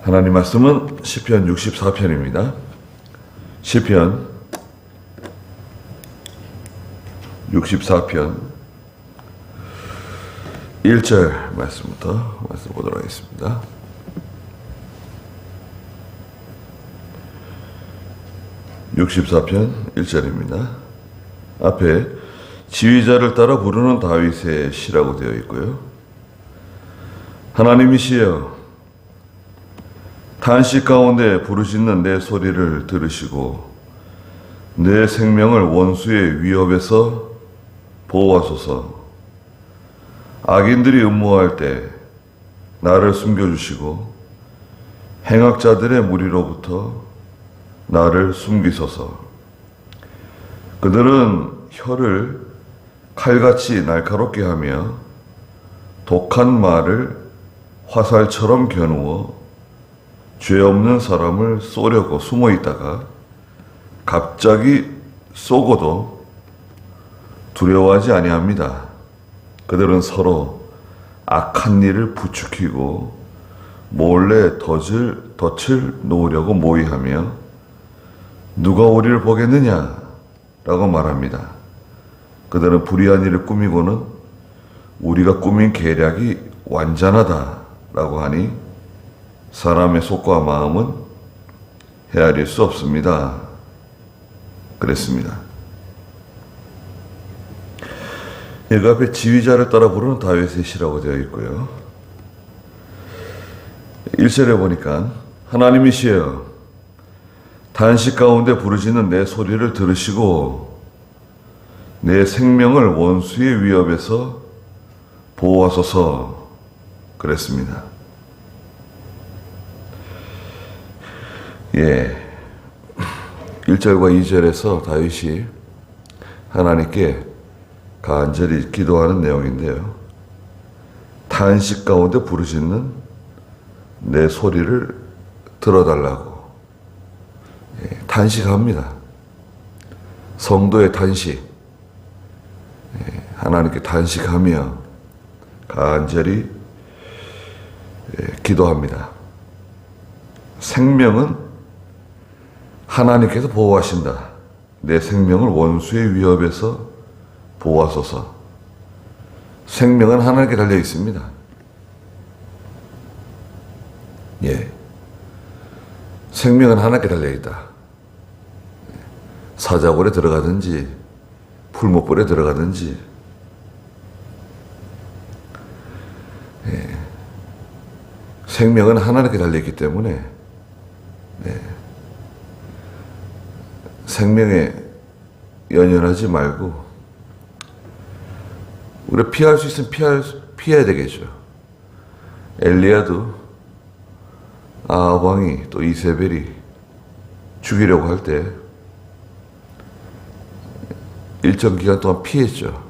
하나님 말씀은 시편 64편입니다. 시편 64편 1절 말씀부터 말씀 보도록 하겠습니다. (64편) 1절입니다. 앞에 지휘자를 따라 부르는 다윗의 시라고 되어 있고요. 하나님이시여, 탄식 가운데 부르짖는 내 소리를 들으시고 내 생명을 원수의 위협에서 보호하소서. 악인들이 음모할 때 나를 숨겨주시고 행악자들의 무리로부터 나를 숨기소서. 그들은 혀를 칼같이 날카롭게 하며 독한 말을 화살처럼 겨누어 죄 없는 사람을 쏘려고 숨어 있다가 갑자기 쏘고도 두려워하지 아니합니다. 그들은 서로 악한 일을 부추기고 몰래 덫을 놓으려고 모의하며 누가 우리를 보겠느냐 라고 말합니다. 그들은 불의한 일을 꾸미고는 우리가 꾸민 계략이 완전하다 라고 하니 사람의 속과 마음은 헤아릴 수 없습니다. 그랬습니다. 여기 앞에 지휘자를 따라 부르는 다윗의 시라고 되어 있고요. 1절에 보니까 하나님이시여, 탄식 가운데 부르짖는 내 소리를 들으시고 내 생명을 원수의 위협에서 보호하소서 그랬습니다. 1절과 2절에서 다윗이 하나님께 간절히 기도하는 내용인데요. 탄식 가운데 부르짖는 내 소리를 들어달라고 탄식합니다. 성도의 탄식, 하나님께 탄식하며 간절히 기도합니다. 생명은 하나님께서 보호하신다. 내 생명을 원수의 위협에서 보호하소서. 생명은 하나님께 달려 있습니다. 생명은 하나님께 달려 있다. 사자굴에 들어가든지 풀목불에 들어가든지 생명은 하나님께 달려 있기 때문에 생명에 연연하지 말고 우리가 피할 수 있으면 피해야 되겠죠. 엘리야도 아합 왕이 또 이세벨이 죽이려고 할 때 일정 기간 동안 피했죠.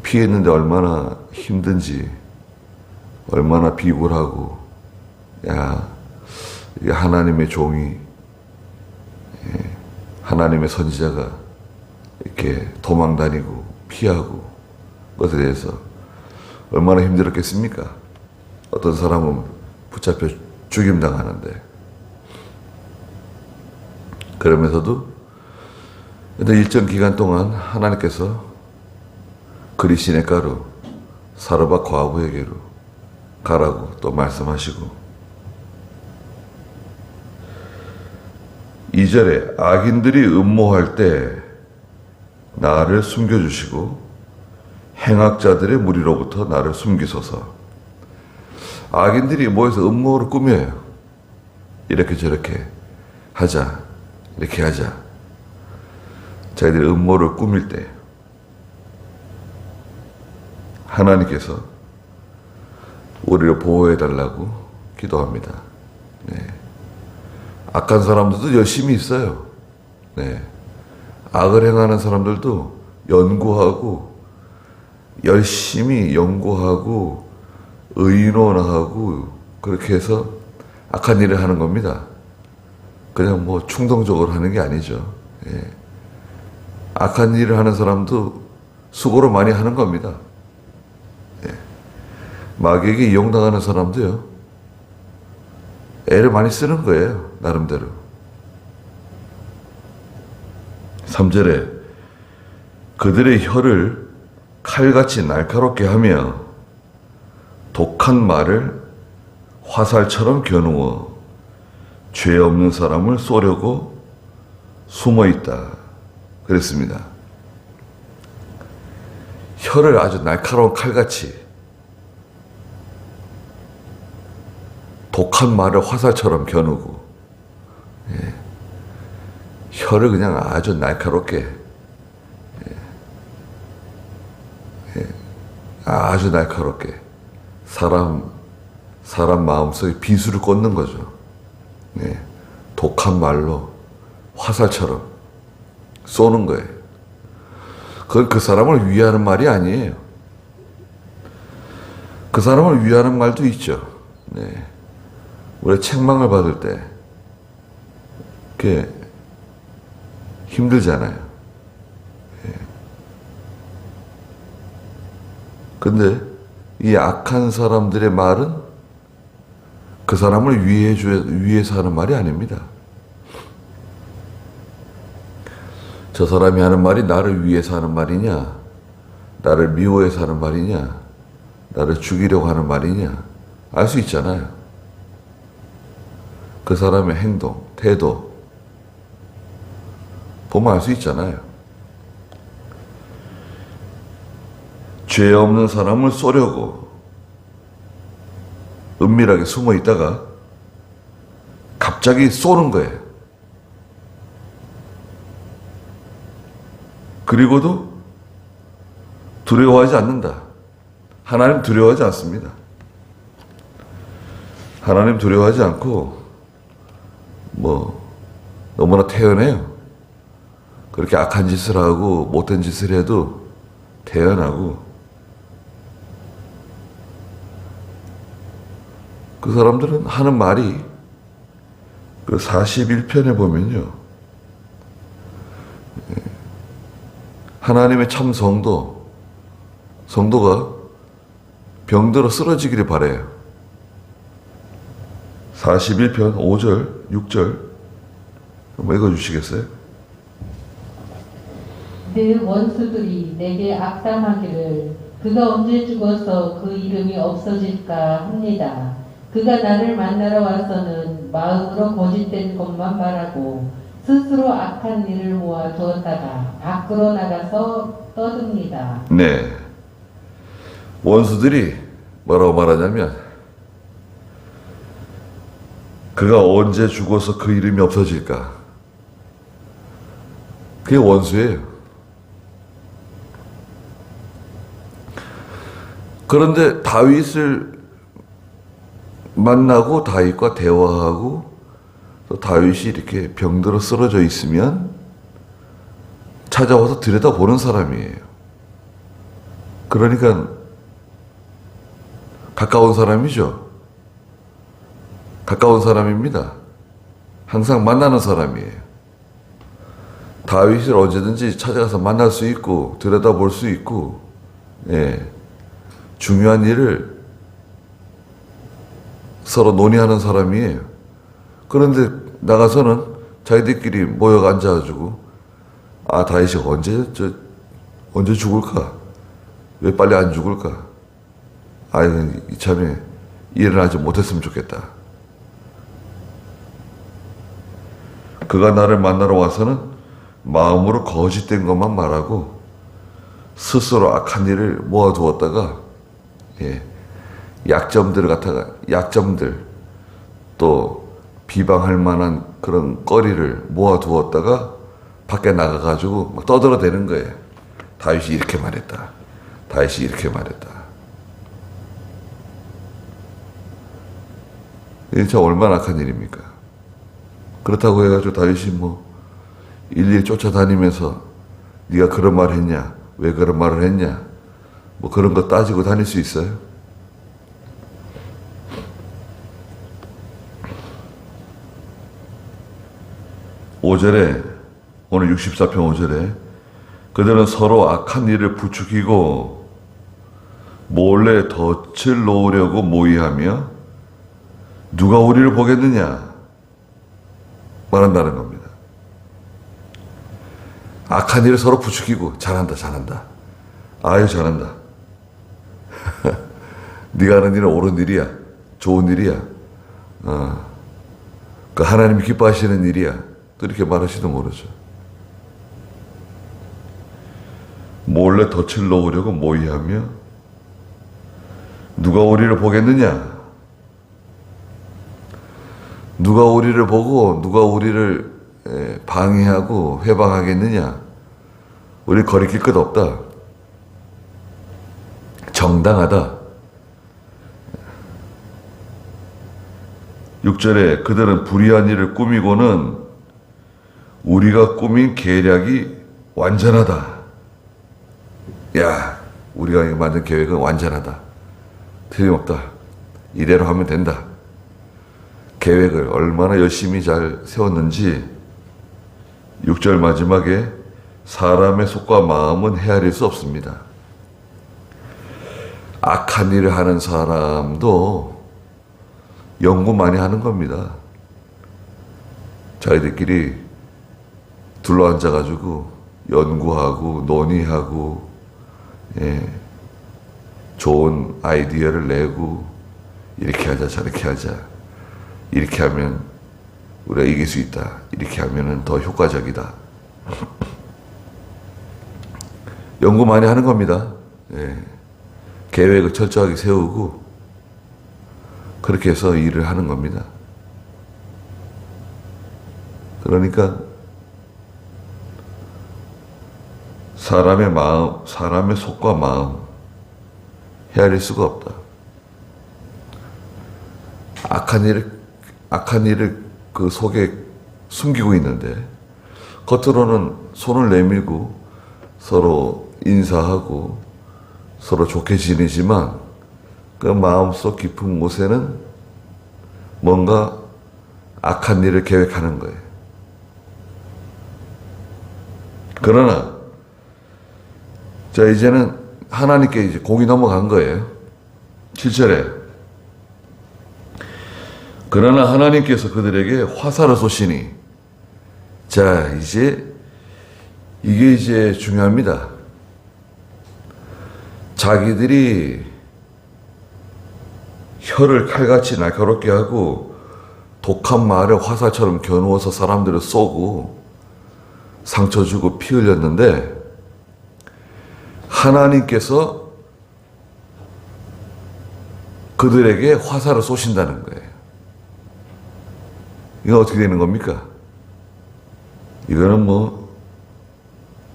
피했는데 얼마나 힘든지, 얼마나 비굴하고, 이게 하나님의 종이, 하나님의 선지자가 이렇게 도망다니고 피하고 것에 대해서 얼마나 힘들었겠습니까? 어떤 사람은 붙잡혀 죽임당하는데, 그러면서도 일정 기간 동안 하나님께서 그리 시냇가로 사르밧 과부에게로 가라고 또 말씀하시고, 2절에 악인들이 음모할 때 나를 숨겨주시고 행악자들의 무리로부터 나를 숨기소서. 악인들이 모여서 음모를 꾸며요. 이렇게 저렇게 하자, 이렇게 하자. 자기들이 음모를 꾸밀 때 하나님께서 우리를 보호해달라고 기도합니다. 악한 사람들도 열심히 있어요. 악을 행하는 사람들도 연구하고 열심히 연구하고 의논하고 그렇게 해서 악한 일을 하는 겁니다. 그냥 충동적으로 하는 게 아니죠. 악한 일을 하는 사람도 수고를 많이 하는 겁니다. 마귀에게 이용당하는 사람도요, 애를 많이 쓰는 거예요. 나름대로. 3절에 그들의 혀를 칼같이 날카롭게 하며 독한 말을 화살처럼 겨누어 죄 없는 사람을 쏘려고 숨어 있다. 그랬습니다. 혀를 아주 날카로운 칼같이 독한 말을 화살처럼 겨누고, 혀를 그냥 아주 날카롭게, 아주 날카롭게 사람 마음속에 비수를 꽂는 거죠. 독한 말로 화살처럼 쏘는 거예요. 그건 그 사람을 위하는 말이 아니에요. 그 사람을 위하는 말도 있죠. 우리 책망을 받을 때 그게 힘들잖아요. 근데 이 악한 사람들의 말은 그 사람을 위해서 하는 말이 아닙니다. 저 사람이 하는 말이 나를 위해서 하는 말이냐, 나를 미워해서 하는 말이냐, 나를 죽이려고 하는 말이냐, 알 수 있잖아요. 그 사람의 행동, 태도 보면 알 수 있잖아요. 죄 없는 사람을 쏘려고 은밀하게 숨어 있다가 갑자기 쏘는 거예요. 그리고도 두려워하지 않는다. 하나님 두려워하지 않습니다. 하나님 두려워하지 않고 너무나 태연해요. 그렇게 악한 짓을 하고 못된 짓을 해도 태연하고, 그 사람들은 하는 말이 그 41편에 보면요, 하나님의 참 성도가 병들어 쓰러지기를 바래요. 41편 5절 6절 한번 읽어주시겠어요? 내 원수들이 내게 악담하기를 그가 언제 죽어서 그 이름이 없어질까 합니다. 그가 나를 만나러 와서는 마음으로 거짓된 것만 말하고 스스로 악한 일을 모아 두었다가 밖으로 나가서 떠듭니다. 네. 원수들이 뭐라고 말하냐면, 그가 언제 죽어서 그 이름이 없어질까? 그게 원수예요. 그런데 다윗을 만나고 다윗과 대화하고 또 다윗이 이렇게 병들어 쓰러져 있으면 찾아와서 들여다보는 사람이에요. 그러니까 가까운 사람이죠. 가까운 사람입니다. 항상 만나는 사람이에요. 다윗을 언제든지 찾아가서 만날 수 있고 들여다볼 수 있고, 중요한 일을 서로 논의하는 사람이에요. 그런데 나가서는 자기들끼리 모여 앉아가지고, 다윗이 언제 죽을까? 왜 빨리 안 죽을까? 이참에 일어나지 못했으면 좋겠다. 그가 나를 만나러 와서는 마음으로 거짓된 것만 말하고 스스로 악한 일을 모아두었다가, 약점들 또 비방할 만한 그런 거리를 모아두었다가 밖에 나가가지고 막 떠들어대는 거예요. 다윗이 이렇게 말했다. 다윗이 이렇게 말했다. 이게 참 얼마나 악한 일입니까? 그렇다고 해가지고 다윗이 일일이 쫓아다니면서 네가 그런 말을 했냐? 왜 그런 말을 했냐? 그런 거 따지고 다닐 수 있어요? 오늘 64편 5절에 그들은 서로 악한 일을 부추기고 몰래 덫을 놓으려고 모의하며 누가 우리를 보겠느냐 말한다는 겁니다. 악한 일을 서로 부추기고 잘한다. 아유 잘한다. 네가 하는 일은 옳은 일이야. 좋은 일이야. 그 하나님이 기뻐하시는 일이야. 또 이렇게 말할지도 모르죠. 몰래 덫을 놓으려고 모의하며 누가 우리를 보겠느냐? 누가 우리를 보고 누가 우리를 방해하고 회방하겠느냐? 우리 거리낄 것 없다. 정당하다. 6절에 그들은 불의한 일을 꾸미고는 우리가 꾸민 계략이 완전하다. 야, 우리가 만든 계획은 완전하다. 틀림없다. 이대로 하면 된다. 계획을 얼마나 열심히 잘 세웠는지 6절 마지막에 사람의 속과 마음은 헤아릴 수 없습니다. 악한 일을 하는 사람도 연구 많이 하는 겁니다. 자기들끼리 둘러앉아가지고 연구하고 논의하고 좋은 아이디어를 내고 이렇게 하자 저렇게 하자 이렇게 하면 우리가 이길 수 있다 이렇게 하면 더 효과적이다. 연구 많이 하는 겁니다. 계획을 철저하게 세우고 그렇게 해서 일을 하는 겁니다. 그러니까 사람의 마음, 사람의 속과 마음 헤아릴 수가 없다. 악한 일을 그 속에 숨기고 있는데 겉으로는 손을 내밀고 서로 인사하고 서로 좋게 지내지만 그 마음속 깊은 곳에는 뭔가 악한 일을 계획하는 거예요. 그러나 자 이제는 하나님께 이제 공이 넘어간 거예요. 7절에 그러나 하나님께서 그들에게 화살을 쏘시니 자 이제 이게 이제 중요합니다. 자기들이 혀를 칼같이 날카롭게 하고 독한 말을 화살처럼 겨누어서 사람들을 쏘고 상처 주고 피 흘렸는데 하나님께서 그들에게 화살을 쏘신다는 거예요. 이건 어떻게 되는 겁니까? 이거는 뭐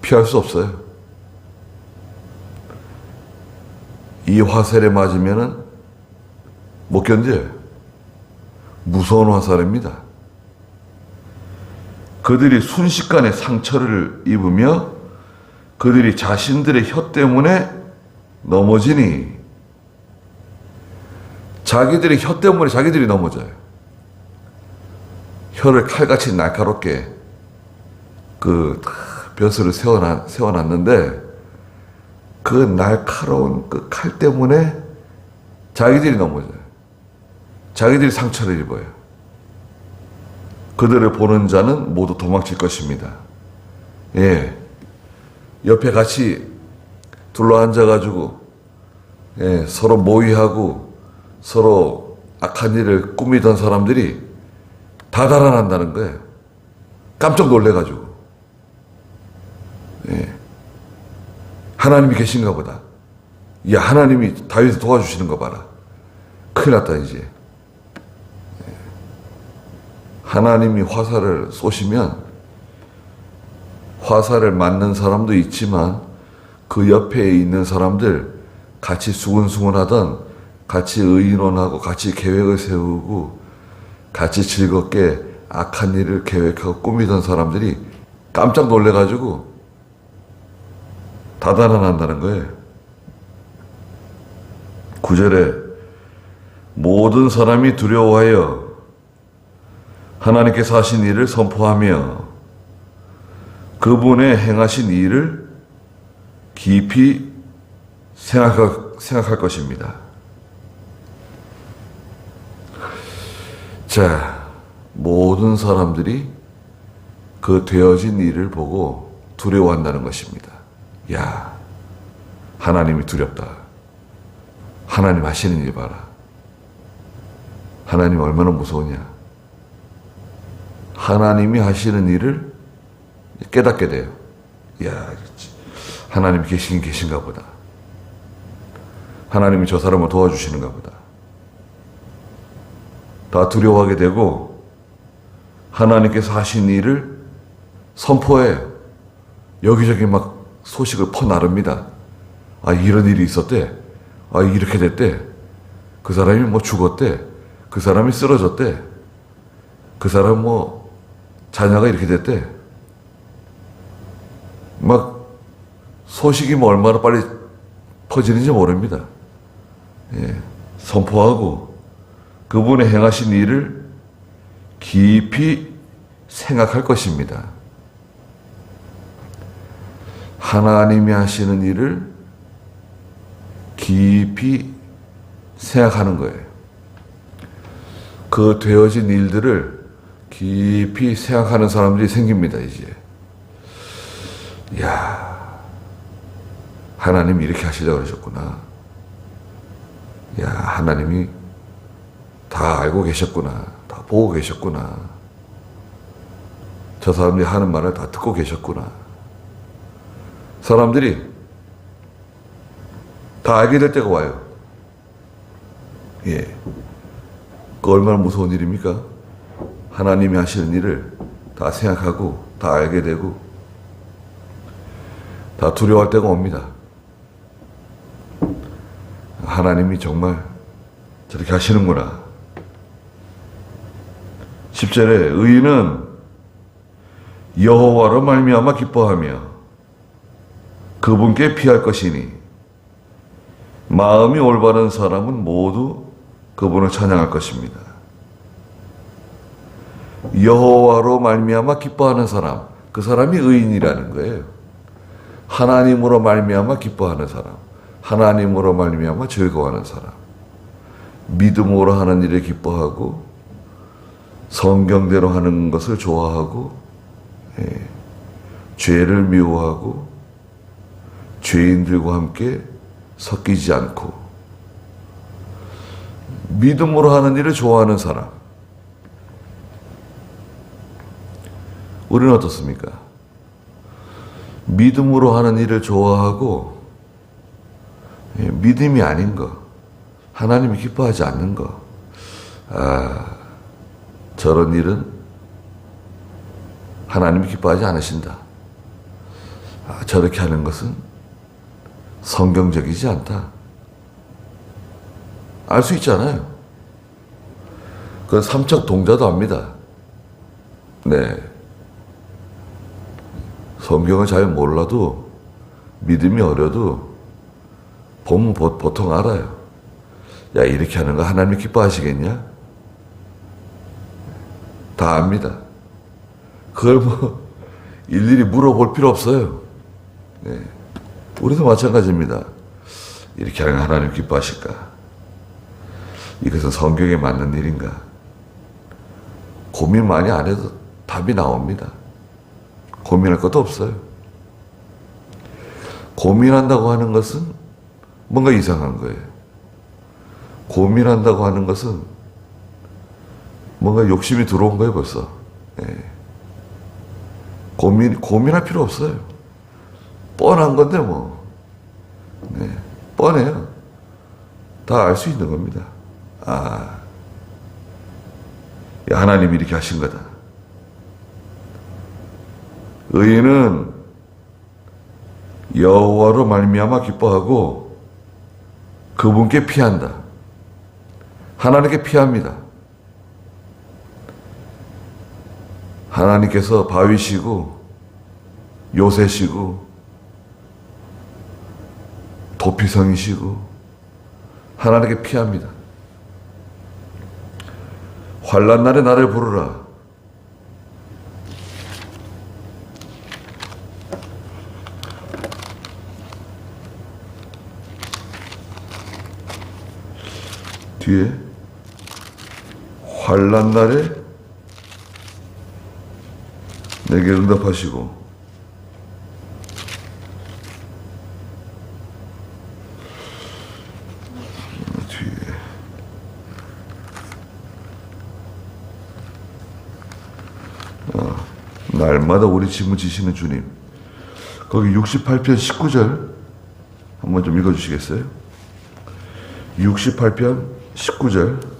피할 수 없어요. 이 화살에 맞으면은 못 견뎌요. 무서운 화살입니다. 그들이 순식간에 상처를 입으며 그들이 자신들의 혀 때문에 넘어지니 자기들의 혀 때문에 자기들이 넘어져요. 혀를 칼같이 날카롭게 그 벼슬을 세워놨는데 그 날카로운 그 칼 때문에 자기들이 넘어져요. 자기들이 상처를 입어요. 그들을 보는 자는 모두 도망칠 것입니다. 예. 옆에 같이 둘러앉아가지고 서로 모의하고 서로 악한 일을 꾸미던 사람들이 다 달아난다는 거예요. 깜짝 놀래가지고. 하나님이 계신가 보다. 야, 하나님이 다윗을 도와주시는 거 봐라. 큰일 났다 이제. 하나님이 화살을 쏘시면 화살을 맞는 사람도 있지만 그 옆에 있는 사람들 같이 수근수근하던 같이 의논하고 같이 계획을 세우고 같이 즐겁게 악한 일을 계획하고 꾸미던 사람들이 깜짝 놀래가지고 다 달아난다는 거예요. 9절에 모든 사람이 두려워하여 하나님께서 하신 일을 선포하며 그분의 행하신 일을 깊이 생각할 것입니다. 자, 모든 사람들이 그 되어진 일을 보고 두려워한다는 것입니다. 야, 하나님이 두렵다. 하나님 하시는 일 봐라. 하나님 얼마나 무서우냐. 하나님이 하시는 일을 깨닫게 돼요. 야, 하나님이 계신가 보다. 하나님이 저 사람을 도와주시는가 보다. 다 두려워하게 되고 하나님께서 하신 일을 선포해요. 여기저기 막 소식을 퍼나릅니다. 아, 이런 일이 있었대. 아, 이렇게 됐대. 그 사람이 뭐 죽었대. 그 사람이 쓰러졌대. 그 사람 뭐 자녀가 이렇게 됐대. 막 소식이 뭐 얼마나 빨리 퍼지는지 모릅니다. 예, 선포하고 그분의 행하신 일을 깊이 생각할 것입니다. 하나님이 하시는 일을 깊이 생각하는 거예요. 그 되어진 일들을 깊이 생각하는 사람들이 생깁니다, 이제. 야, 하나님이 이렇게 하시려고 그러셨구나. 야, 하나님이 다 알고 계셨구나. 다 보고 계셨구나. 저 사람들이 하는 말을 다 듣고 계셨구나. 사람들이 다 알게 될 때가 와요. 예. 그 얼마나 무서운 일입니까? 하나님이 하시는 일을 다 생각하고 다 알게 되고 다 두려워할 때가 옵니다. 하나님이 정말 저렇게 하시는구나. 10절에 의인은 여호와로 말미암아 기뻐하며 그분께 피할 것이니 마음이 올바른 사람은 모두 그분을 찬양할 것입니다. 여호와로 말미암아 기뻐하는 사람, 그 사람이 의인이라는 거예요. 하나님으로 말미암아 기뻐하는 사람, 하나님으로 말미암아 즐거워하는 사람, 믿음으로 하는 일에 기뻐하고 성경대로 하는 것을 좋아하고 죄를 미워하고 죄인들과 함께 섞이지 않고 믿음으로 하는 일을 좋아하는 사람. 우리는 어떻습니까? 믿음으로 하는 일을 좋아하고 믿음이 아닌 거, 하나님이 기뻐하지 않는 거, 저런 일은 하나님이 기뻐하지 않으신다. 저렇게 하는 것은 성경적이지 않다. 알 수 있잖아요. 그건 삼척 동자도 압니다. 네. 성경을 잘 몰라도 믿음이 어려도 보면 보통 알아요. 야, 이렇게 하는 거 하나님 기뻐하시겠냐? 다 압니다. 그걸 뭐 일일이 물어볼 필요 없어요. 네. 우리도 마찬가지입니다. 이렇게 하는 거 하나님 기뻐하실까? 이것은 성경에 맞는 일인가? 고민 많이 안 해도 답이 나옵니다. 고민할 것도 없어요. 고민한다고 하는 것은 뭔가 이상한 거예요. 고민한다고 하는 것은 뭔가 욕심이 들어온 거예요, 벌써. 예. 고민할 필요 없어요. 뻔한 건데, 뭐. 네. 뻔해요. 다 알 수 있는 겁니다. 하나님이 이렇게 하신 거다. 의인은 여호와로 말미암아 기뻐하고 그분께 피한다. 하나님께 피합니다. 하나님께서 바위시고 요새시고 도피성이시고 하나님께 피합니다. 환난 날에 나를 부르라. 뒤에 환난 날에 내게 응답하시고 뒤에 날마다 우리 짐을 지시는 주님. 거기 68편 19절 한번 좀 읽어주시겠어요? 68편 19절.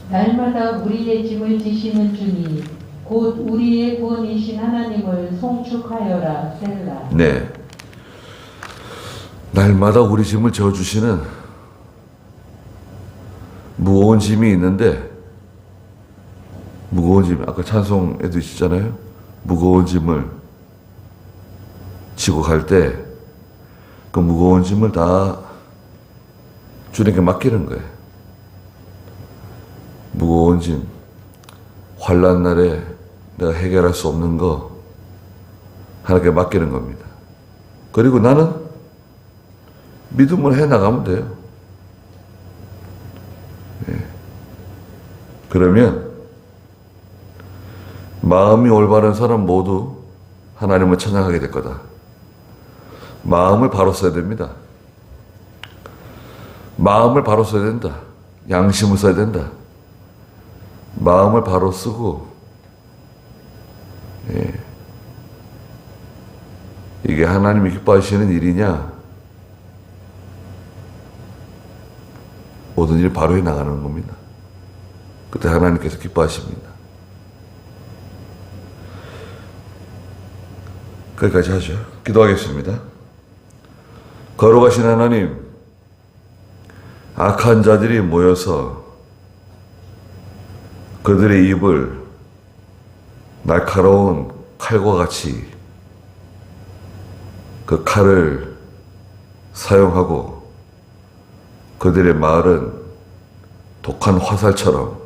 날마다 우리의 짐을 지시는 주님 곧 우리의 구원이신 하나님을 송축하여라. 셀라. 네. 날마다 우리 짐을 져주시는 무거운 짐이 있는데, 무거운 짐, 아까 찬송에도 있었잖아요. 무거운 짐을 지고 갈 때 그 무거운 짐을 다 주님께 맡기는 거예요. 무거운 짐, 환난 날에 내가 해결할 수 없는 거 하나님께 맡기는 겁니다. 그리고 나는 믿음을 해나가면 돼요. 예. 그러면 마음이 올바른 사람 모두 하나님을 찬양하게 될 거다. 마음을 바로 써야 됩니다. 마음을 바로 써야 된다. 양심을 써야 된다. 마음을 바로 쓰고, 예. 이게 하나님이 기뻐하시는 일이냐? 모든 일 바로 해 나가는 겁니다. 그때 하나님께서 기뻐하십니다. 거기까지 하죠. 기도하겠습니다. 거룩하신 하나님, 악한 자들이 모여서 그들의 입을 날카로운 칼과 같이 그 칼을 사용하고 그들의 말은 독한 화살처럼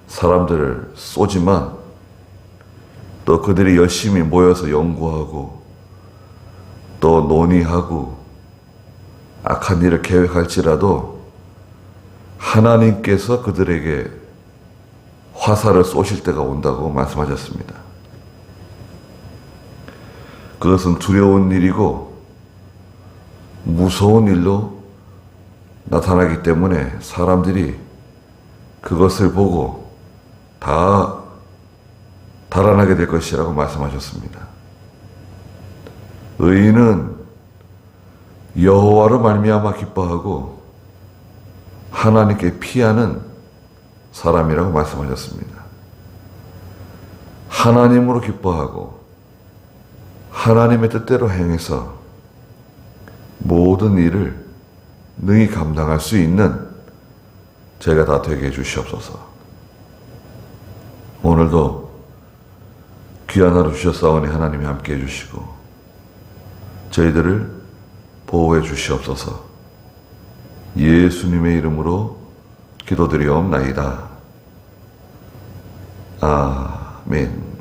사람들을 쏘지만 또 그들이 열심히 모여서 연구하고 또 논의하고 악한 일을 계획할지라도 하나님께서 그들에게 화살을 쏘실 때가 온다고 말씀하셨습니다. 그것은 두려운 일이고 무서운 일로 나타나기 때문에 사람들이 그것을 보고 다 달아나게 될 것이라고 말씀하셨습니다. 의인은 여호와로 말미암아 기뻐하고 하나님께 피하는 사람이라고 말씀하셨습니다. 하나님으로 기뻐하고 하나님의 뜻대로 행해서 모든 일을 능히 감당할 수 있는 저희가 다 되게 해주시옵소서. 오늘도 귀한 하루 주셨사오니 하나님이 함께 해주시고 저희들을 보호해 주시옵소서. 예수님의 이름으로 기도드리옵나이다. 아멘.